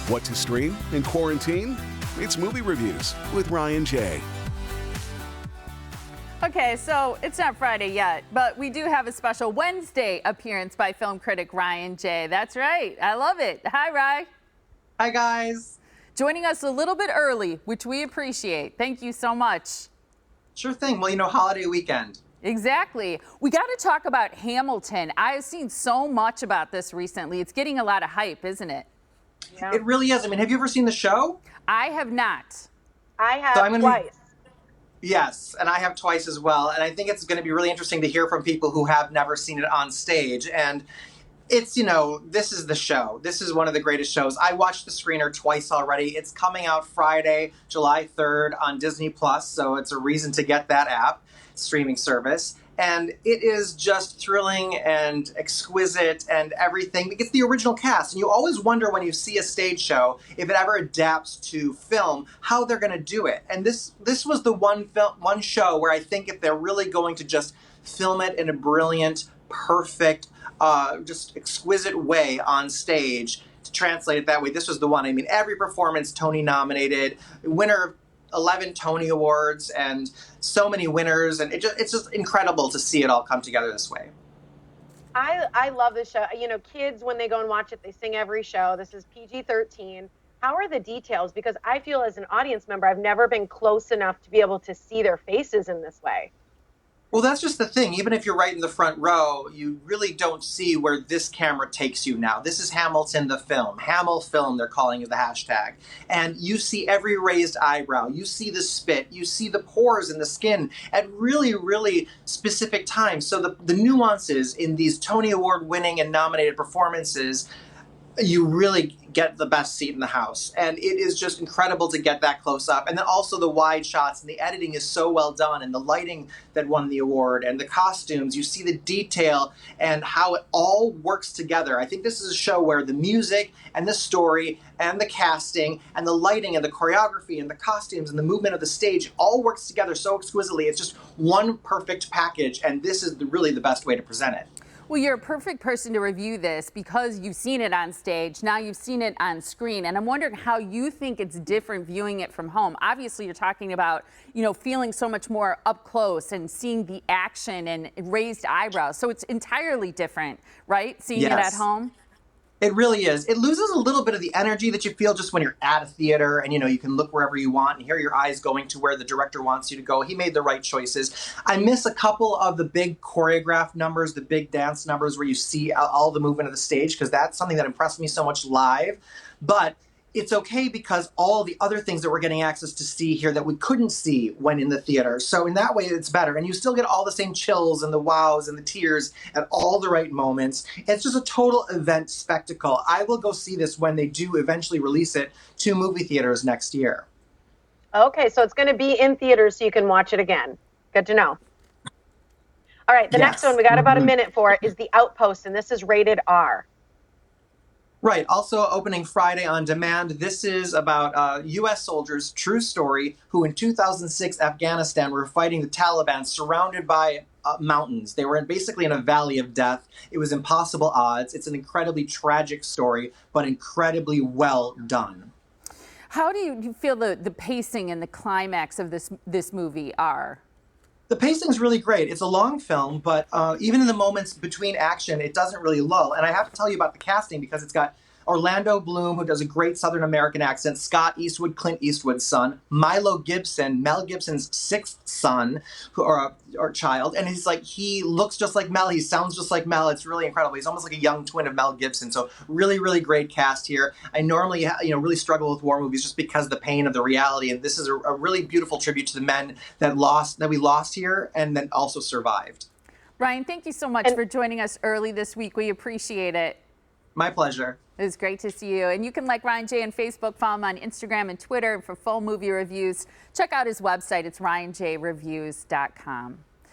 What to stream in quarantine? It's Movie Reviews with Ryan J. Okay, so it's not Friday yet, but we do have a special Wednesday appearance by film critic Ryan J. That's right. I love it. Hi, Ryan. Hi, guys. Joining us a little bit early, which we appreciate. Thank you so much. Sure thing. Well, holiday weekend. Exactly. We got to talk about Hamilton. I've seen so much about this recently. It's getting a lot of hype, isn't it? Yeah. It really is. Have you ever seen the show? I have not. I have twice. Yes, and I have twice as well. And I think it's going to be really interesting to hear from people who have never seen it on stage. And it's, this is the show. This is one of the greatest shows. I watched the screener twice already. It's coming out Friday, July 3rd on Disney Plus. So it's a reason to get that app streaming service. And it is just thrilling and exquisite and everything. It's the original cast. And you always wonder when you see a stage show, if it ever adapts to film, how they're going to do it. And this was the one show where I think if they're really going to just film it in a brilliant, perfect, just exquisite way on stage, to translate it that way, this was the one. Every performance Tony nominated, winner of 11 Tony Awards, and so many winners, and it's just incredible to see it all come together this way. I love this show. Kids, when they go and watch it, they sing every show. This is PG-13. How are the details? Because I feel as an audience member, I've never been close enough to be able to see their faces in this way. Well, that's just the thing. Even if you're right in the front row, you really don't see where this camera takes you now. This is Hamilton, the film. Hamil film, they're calling it the hashtag. And you see every raised eyebrow. You see the spit. You see the pores in the skin at really, really specific times. So the nuances in these Tony Award winning and nominated performances, you really get the best seat in the house. And it is just incredible to get that close up. And then also the wide shots, and the editing is so well done, and the lighting that won the award, and the costumes, you see the detail and how it all works together. I think this is a show where the music and the story and the casting and the lighting and the choreography and the costumes and the movement of the stage all works together so exquisitely. It's just one perfect package, and this is really the best way to present it. Well, you're a perfect person to review this because you've seen it on stage. Now you've seen it on screen. And I'm wondering how you think it's different viewing it from home. Obviously, you're talking about, feeling so much more up close and seeing the action and raised eyebrows. So it's entirely different, right? Seeing it at home. It really is. It loses a little bit of the energy that you feel just when you're at a theater and, you can look wherever you want and hear your eyes going to where the director wants you to go. He made the right choices. I miss a couple of the big choreographed numbers, the big dance numbers where you see all the movement of the stage, because that's something that impressed me so much live. But it's okay because all the other things that we're getting access to see here that we couldn't see when in the theater. So in that way, it's better. And you still get all the same chills and the wows and the tears at all the right moments. It's just a total event spectacle. I will go see this when they do eventually release it to movie theaters next year. Okay, so it's going to be in theaters so you can watch it again. Good to know. All right, the next one, we got about a minute for it, is The Outpost, and this is rated R. Right. Also opening Friday on demand. This is about U.S. soldiers, true story, who in 2006 Afghanistan were fighting the Taliban surrounded by mountains. They were basically in a valley of death. It was impossible odds. It's an incredibly tragic story, but incredibly well done. How do you feel the pacing and the climax of this movie are? The pacing's really great. It's a long film, but even in the moments between action, it doesn't really lull. And I have to tell you about the casting because it's got Orlando Bloom, who does a great Southern American accent, Scott Eastwood, Clint Eastwood's son, Milo Gibson, Mel Gibson's sixth son or child, and he looks just like Mel, he sounds just like Mel. It's really incredible. He's almost like a young twin of Mel Gibson. So really, really great cast here. I normally, really struggle with war movies just because of the pain of the reality, and this is a really beautiful tribute to the men that we lost here and then also survived. Ryan, thank you so much for joining us early this week. We appreciate it. My pleasure. It was great to see you. And you can like Ryan J on Facebook, follow him on Instagram and Twitter. For full movie reviews, check out his website. It's ryanjreviews.com.